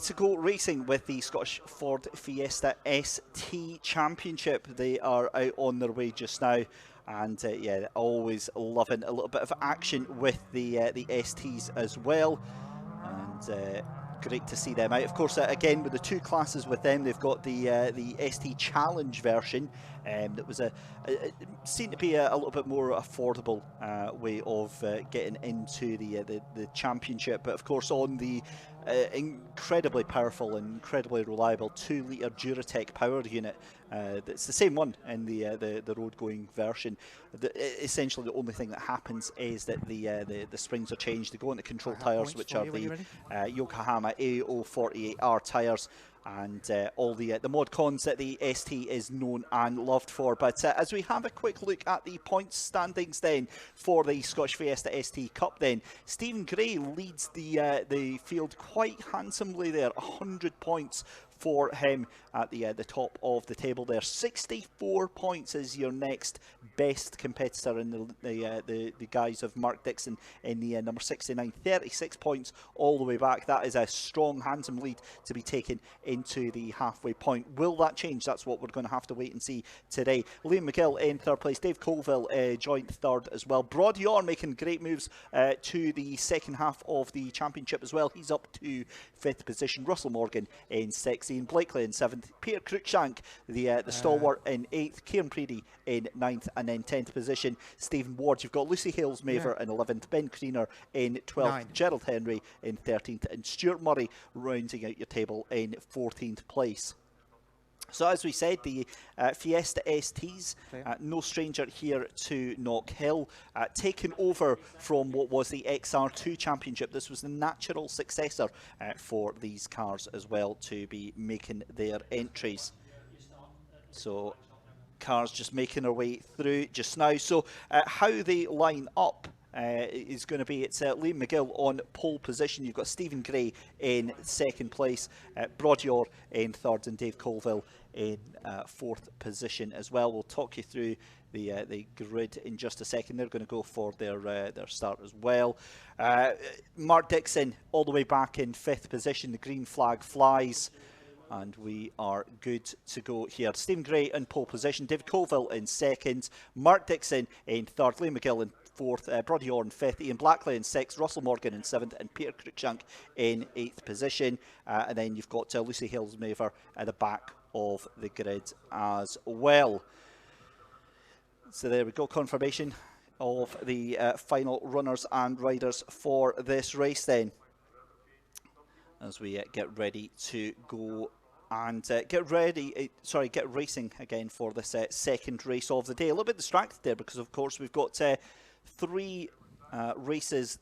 To go racing with the Scottish Ford Fiesta ST Championship. They are out on their way just now, and yeah, always loving a little bit of action with the STs as well, and great to see them out. Of course, again with the two classes with them, they've got the ST Challenge version, that was seemed to be a little bit more affordable way of getting into the championship. But of course, on the incredibly powerful and incredibly reliable 2-litre Duratec power unit. It's the same one in the road-going version. Essentially, the only thing that happens is that the springs are changed. They go into control tyres, which are the Yokohama AO48R tyres, and all the mod cons that the ST is known and loved for. But as we have a quick look at the points standings then for the Scottish Fiesta ST Cup, then Stephen Gray leads the field quite handsomely there, 100 points for him at the top of the table there. 64 points is your next best competitor in the guise of Mark Dixon in the number 69. 36 points all the way back. That is a strong, handsome lead to be taken into the halfway point. Will that change? That's what we're going to have to wait and see today. Liam McGill in third place. Dave Colville joint third as well. Broadyor making great moves to the second half of the championship as well. He's up to fifth position. Russell Morgan in sixth. Ian Blakely in seventh. Peter Cruikshank, the stalwart, in eighth. Kieran Preedy in ninth, and then 10th position Stephen Ward. You've got Lucy Hales-Maver in 11th. Ben Creener in 12th. Gerald Henry in 13th, and Stuart Murray rounding out your table in 14th place. So as we said, the Fiesta STs, no stranger here to Knockhill, taken over from what was the XR2 Championship. This was the natural successor for these cars as well to be making their entries. So cars just making their way through just now. So how they line up is going to be, it's Liam McGill on pole position. You've got Stephen Gray in second place, Broadyor in third, and Dave Colville in fourth position as well. We'll talk you through the grid in just a second. They're going to go for their start as well. Mark Dixon all the way back in fifth position. The green flag flies, and we are good to go here. Stephen Gray in pole position, David Colville in second, Mark Dixon in third, Liam McGill in fourth, Broadyor in fifth, Ian Blackley in sixth, Russell Morgan in seventh, and Peter Cruikshank in eighth position. And then you've got Lucy Hales-Maver at the back of the grid as well. So there we go, confirmation of the final runners and riders for this race then, as we get ready to go and get racing again for this second race of the day. A little bit distracted there because of course we've got three races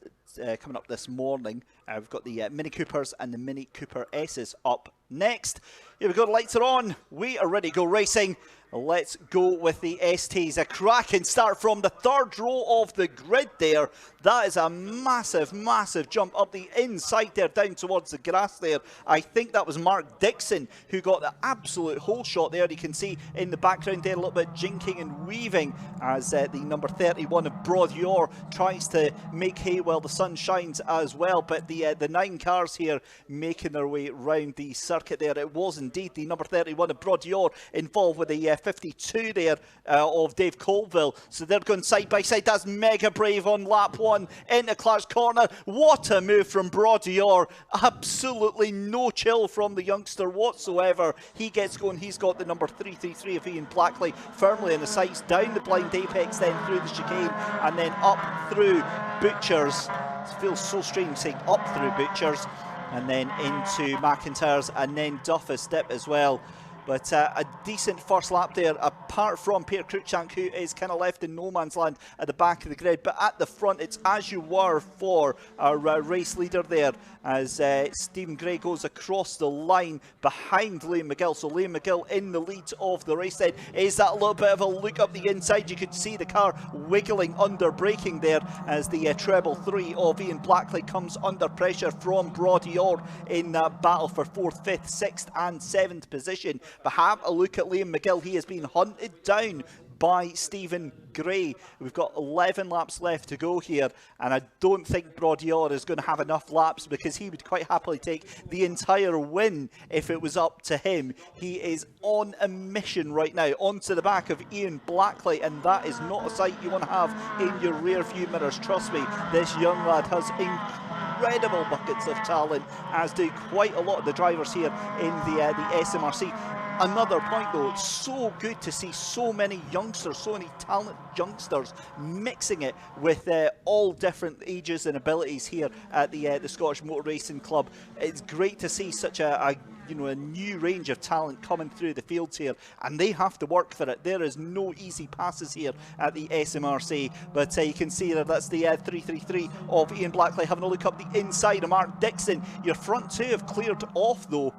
coming up this morning. We've got the Mini Coopers and the Mini Cooper S's up next. Here we go, the lights are on. We are ready to go racing. Let's go with the STs. A cracking start from the third row of the grid there. That is a massive, massive jump up the inside there, down towards the grass there. I think that was Mark Dixon who got the absolute hole shot there. You can see in the background there a little bit jinking and weaving as the number 31 of Broadyor tries to make hay while the sun shines as well. But the 9 cars here making their way round the circuit there. It was indeed the number 31 of Broadyor involved with the 52 there of Dave Colville. So they're going side by side. That's mega brave on lap 1 into Clark's corner. What a move from Broadyor. Absolutely no chill from the youngster whatsoever. He gets going. He's got the number 333 of Ian Blackley firmly in the sights, down the blind apex, then through the chicane, and then up through Butchers. It feels so strange saying up through Butchers, and then into McIntyre's, and then Duffus Dip as well. But a decent first lap there, apart from Peter Cruikshank, who is kind of left in no man's land at the back of the grid. But at the front, it's as you were for our race leader there, as Stephen Gray goes across the line behind Liam McGill. So Liam McGill in the lead of the race then. Is that a little bit of a look up the inside? You could see the car wiggling under braking there as the treble 3 of Ian Blackley comes under pressure from Brodior in that battle for 4th, 5th, 6th and 7th position. But have a look at Liam McGill. He has been hunted down by Stephen Gray. We've got 11 laps left to go here, and I don't think Brodior is going to have enough laps, because he would quite happily take the entire win if it was up to him. He is on a mission right now, onto the back of Ian Blackley, and that is not a sight you want to have in your rear view mirrors. Trust me, this young lad has incredible buckets of talent, as do quite a lot of the drivers here in the SMRC. Another point though, it's so good to see so many youngsters, so many talented youngsters mixing it with all different ages and abilities here at the Scottish Motor Racing Club. It's great to see such a new range of talent coming through the fields here, and they have to work for it. There is no easy passes here at the SMRC, but you can see that that's the 333 of Ian Blackley. Having a look up the inside of Mark Dixon. Your front two have cleared off though,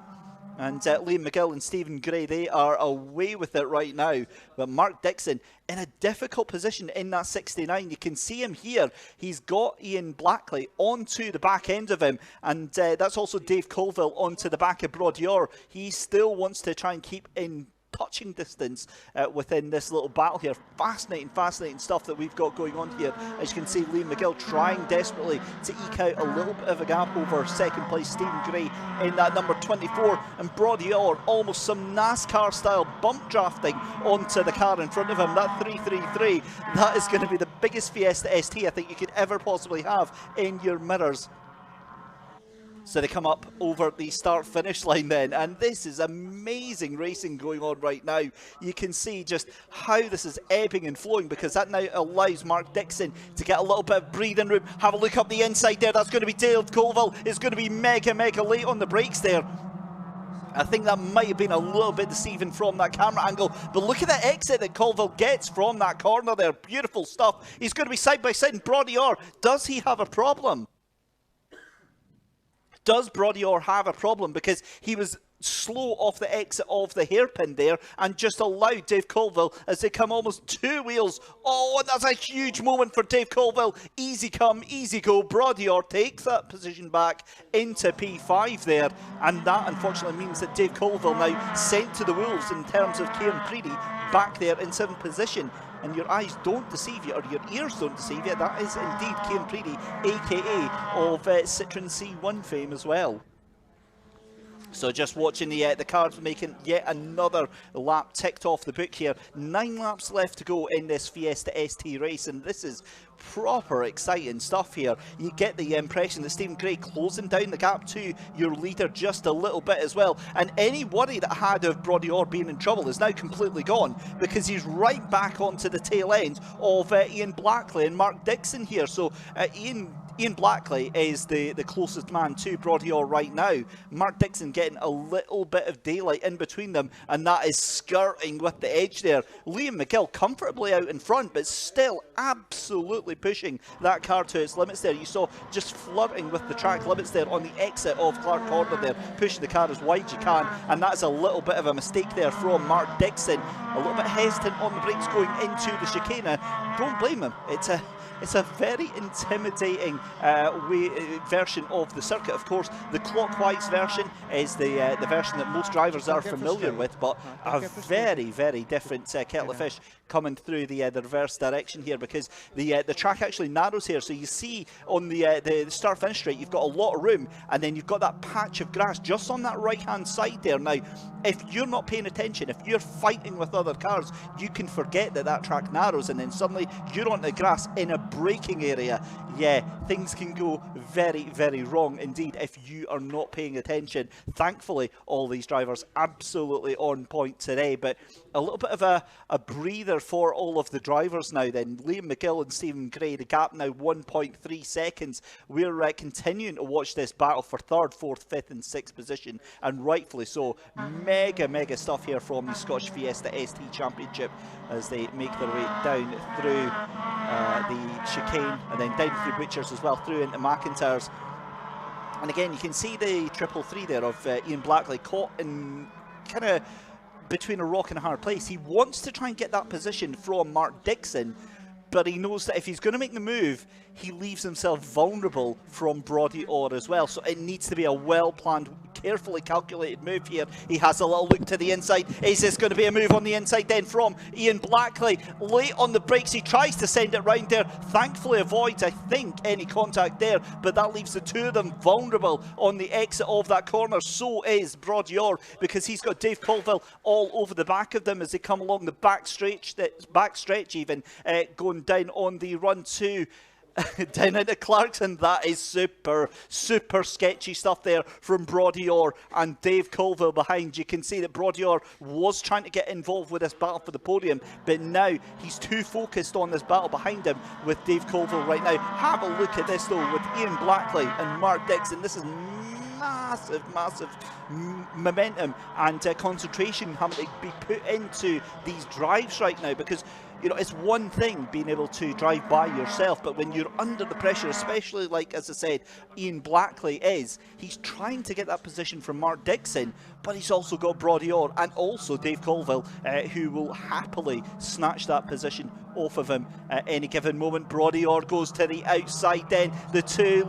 and Liam McGill and Stephen Gray, they are away with it right now. But Mark Dixon in a difficult position in that 69. You can see him here. He's got Ian Blackley onto the back end of him, and that's also Dave Colville onto the back of Brodior. He still wants to try and keep in touching distance within this little battle here. Fascinating stuff that we've got going on here. As you can see, Liam McGill trying desperately to eke out a little bit of a gap over second place Stephen Gray in that number 24, and Brodior almost some NASCAR style bump drafting onto the car in front of him. That 333, that is going to be the biggest Fiesta ST I think you could ever possibly have in your mirrors. So they come up over the start-finish line then, and this is amazing racing going on right now. You can see just how this is ebbing and flowing, because that now allows Mark Dixon to get a little bit of breathing room. Have a look up the inside there. That's going to be Dave Colville. It's going to be mega late on the brakes there. I think that might have been a little bit deceiving from that camera angle, but look at the exit that Colville gets from that corner there. Beautiful stuff. He's going to be side by side in Brodior. Does he have a problem? Does Brodior have a problem? Because he was slow off the exit of the hairpin there and just allowed Dave Colville as they come almost two wheels. Oh, and that's a huge moment for Dave Colville. Easy come, easy go. Brodior takes that position back into P5 there, and that unfortunately means that Dave Colville now sent to the wolves in terms of Kieran Preedy back there in 7th position. And your eyes don't deceive you, or your ears don't deceive you. That is indeed Kieran Preedy, aka of Citroen C1 fame as well. So just watching the cars making yet another lap ticked off the book here. 9 laps left to go in this Fiesta ST race, and this is proper exciting stuff here. You get the impression that Stephen Gray closing down the gap to your leader just a little bit as well. And any worry that I had of Brodior being in trouble is now completely gone, because he's right back onto the tail end of Ian Blackley and Mark Dixon here. So Ian Blackley is the closest man to Brodior right now. Mark Dixon getting a little bit of daylight in between them, and that is skirting with the edge there. Liam McGill comfortably out in front, but still absolutely pushing that car to its limits there. You saw just flirting with the track limits there on the exit of Clark Corner there, pushing the car as wide as you can, and that's a little bit of a mistake there from Mark Dixon. A little bit hesitant on the brakes going into the chicane. Don't blame him. It's a very intimidating version of the circuit. Of course, the clockwise version is the version that most drivers are familiar with, but a very different kettle of fish coming through the reverse direction here, because the track actually narrows here. So you see on the start-finish straight, you've got a lot of room, and then you've got that patch of grass just on that right-hand side there. Now, if you're not paying attention, if you're fighting with other cars, you can forget that track narrows, and then suddenly you're on the grass in a braking area. Yeah, things can go very wrong indeed if you are not paying attention. Thankfully, all these drivers absolutely on point today, but a little bit of a breather for all of the drivers now then. Liam McGill and Stephen Gray, the gap now 1.3 seconds. We're continuing to watch this battle for 3rd, 4th, 5th and 6th position, and rightfully so. Mega stuff here from the Scottish Fiesta ST Championship as they make their way down through the chicane and then down through Butchers as well, through into McIntyre's. And again, you can see the 333 there of Ian Blackley caught in kind of between a rock and a hard place. He wants to try and get that position from Mark Dixon, but he knows that if he's going to make the move, he leaves himself vulnerable from Brodie Orr as well. So it needs to be a well-planned, carefully calculated move here. He has a little look to the inside. Is this going to be a move on the inside then from Ian Blackley? Late on the brakes, he tries to send it round there. Thankfully avoids, I think, any contact there, but that leaves the two of them vulnerable on the exit of that corner. So is Brodie Orr, because he's got Dave Colville all over the back of them as they come along the back stretch even, going down on the run to down into Clarkson. That is super sketchy stuff there from Brodie Orr and Dave Colville behind. You can see that Brodie Orr was trying to get involved with this battle for the podium, but now he's too focused on this battle behind him with Dave Colville right now. Have a look at this though with Ian Blackley and Mark Dixon. This is massive momentum and concentration having to be put into these drives right now, because you know, it's one thing being able to drive by yourself, but when you're under the pressure, especially like, as I said, Ian Blackley is, he's trying to get that position from Mark Dixon, but he's also got Brodie Orr and also Dave Colville, who will happily snatch that position off of him at any given moment. Brodie Orr goes to the outside then. The two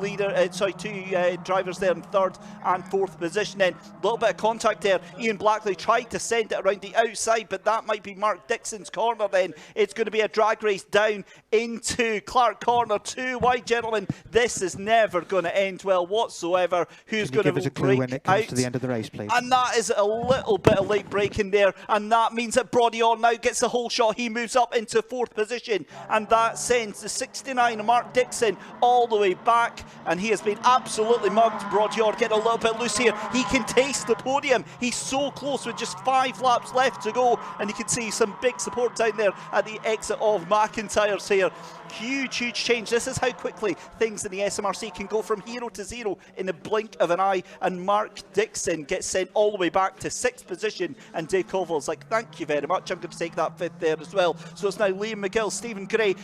drivers there in 3rd and 4th position then. A little bit of contact there. Ian Blackley tried to send it around the outside, but that might be Mark Dixon's corner then. It's going to be a drag race down into Clark Corner. 2 wide, gentlemen. This is never going to end well whatsoever. Who's going to give us a clue when it comes to the end of the race, please? And that is a little bit of late braking there, and that means that Brodie Orr now gets the whole shot. He moves up into 4th position, and that sends the 69 Mark Dixon all the way back, and he has been absolutely mugged. Brodie Orr getting a little bit loose here. He can taste the podium. He's so close with just 5 laps left to go, and you can see some big support down there at the exit of McIntyre's here. Huge change. This is how quickly things in the SMRC can go from hero to zero in the blink of an eye, and Mark Dixon gets sent all the way back to 6th position, and Dave Colville's like, thank you very much, I'm going to take that 5th there as well. So it's now Liam McGill, Stephen Gray,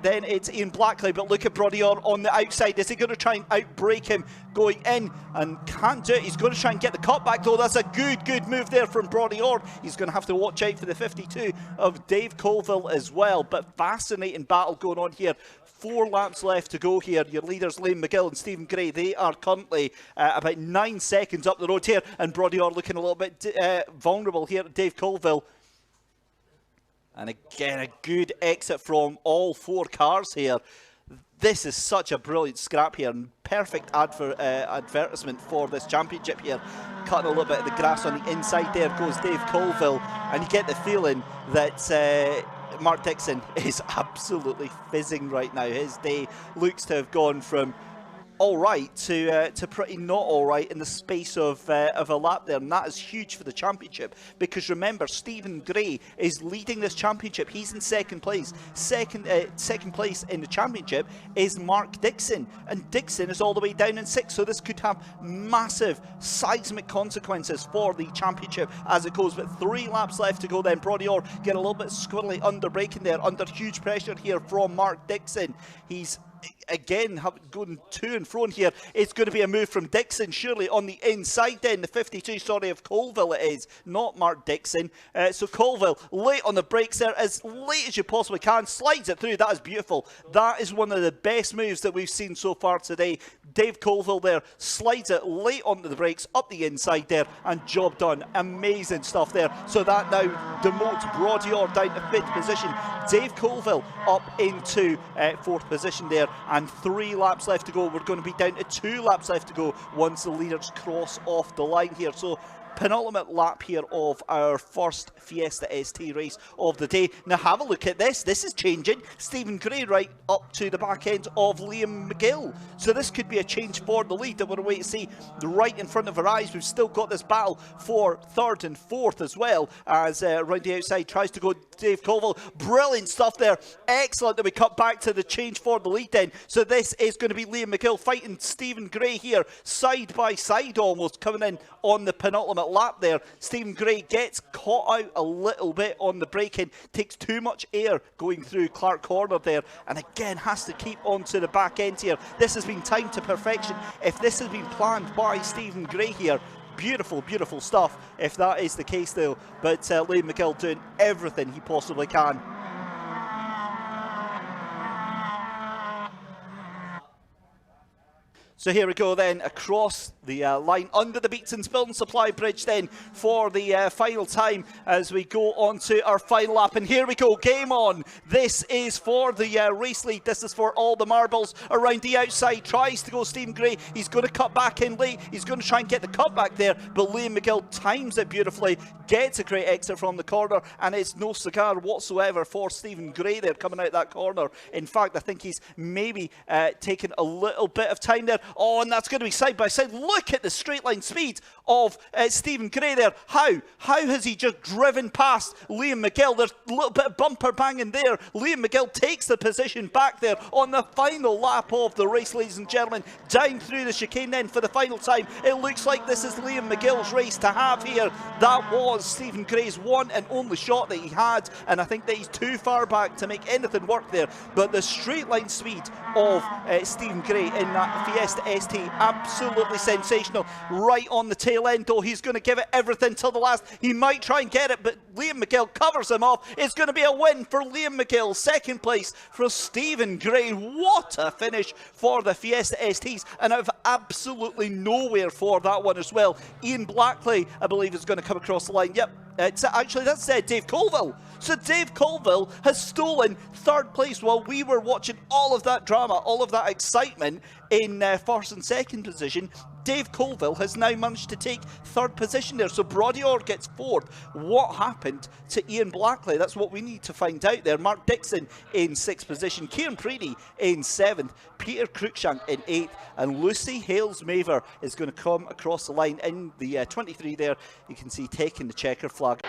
then it's Ian Blackley, but look at Brodie Orr on the outside. Is he going to try and outbrake him going in? And can't do it. He's going to try and get the cutback though. That's a good move there from Brodie Orr. He's going to have to watch out for the 52 of Dave Colville as well, but fascinating battle going on here. 4 laps left to go here. Your leaders, Liam McGill and Stephen Gray, they are currently about 9 seconds up the road here, and Brodie Orr looking a little bit vulnerable here. Dave Colville. And again, a good exit from all 4 cars here. This is such a brilliant scrap here, and perfect advertisement for this championship here. Cutting a little bit of the grass on the inside there goes Dave Colville, and you get the feeling that Mark Dixon is absolutely fizzing right now. His day looks to have gone from all right to pretty not all right in the space of a lap there, and that is huge for the championship, because remember, Stephen Gray is leading this championship. He's in 2nd place. Second place in the championship is Mark Dixon, and Dixon is all the way down in 6th, so this could have massive seismic consequences for the championship as it goes. With 3 laps left to go then. Brodie Orr get a little bit squirrely under braking there, under huge pressure here from Mark Dixon. He's again going to and fro here. It's going to be a move from Dixon surely on the inside then, the 52 of Colville it is, not Mark Dixon. So Colville late on the brakes there, as late as you possibly can, slides it through. That is beautiful. That is one of the best moves that we've seen so far today. Dave Colville there slides it late onto the brakes, up the inside there, and job done. Amazing stuff there. So that now demotes Brodie Orr down to 5th position. Dave Colville up into 4th position there, and 3 laps left to go. We're going to be down to 2 laps left to go once the leaders cross off the line here. So penultimate lap here of our first Fiesta ST race of the day. Now have a look at this. This is changing. Stephen Gray right up to the back end of Liam McGill. So this could be a change for the lead that we're waiting to see right in front of our eyes. We've still got this battle for third and fourth as well, as around the outside tries to go Dave Colville. Brilliant stuff there. Excellent that we cut back to the change for the lead then. So this is going to be Liam McGill fighting Stephen Gray here, side by side almost, coming in on the penultimate lap there. Stephen Gray gets caught out a little bit on the braking, takes too much air going through Clark Corner there, and again has to keep onto the back end here. This has been timed to perfection. If this has been planned by Stephen Gray here, beautiful, beautiful stuff if that is the case though. But Liam McGill doing everything he possibly can. So here we go then, across the line, under the Beatson's Building Supply Bridge then for the final time as we go on to our final lap. And here we go, game on. This is for the race lead. This is for all the marbles around the outside. Tries to go Stephen Gray. He's going to cut back in late. He's going to try and get the cut back there, but Liam McGill times it beautifully, gets a great exit from the corner, and it's no cigar whatsoever for Stephen Gray there coming out that corner. In fact, I think he's maybe taken a little bit of time there. Oh, and that's going to be side by side. Look at the straight line speed of Stephen Gray there. How has he just driven past Liam McGill? There's a little bit of bumper banging there. Liam McGill takes the position back there on the final lap of the race, ladies and gentlemen. Down through the chicane then for the final time. It looks like this is Liam McGill's race to have here. That was Stephen Gray's one and only shot that he had, and I think that he's too far back to make anything work there. But the straight line speed of Stephen Gray in that Fiesta ST, absolutely sensational. Right on the tail end though, he's going to give it everything till the last. He might try and get it, but Liam McGill covers him off. It's going to be a win for Liam McGill. Second place for Stephen Gray. What a finish for the Fiesta STs, and out of absolutely nowhere for that one as well. Ian Blackley, I believe, is going to come across the line. Yep, actually that's Dave Colville. So Dave Colville has stolen third place while we were watching all of that drama, all of that excitement in first and second position. Dave Colville has now managed to take third position there. So Brodior gets fourth. What happened to Ian Blackley? That's what we need to find out there. Mark Dixon in sixth position. Kieran Preedy in seventh. Peter Cruikshank in eighth. And Lucy Hales-Maver is going to come across the line in the 23 there. You can see taking the checker flag.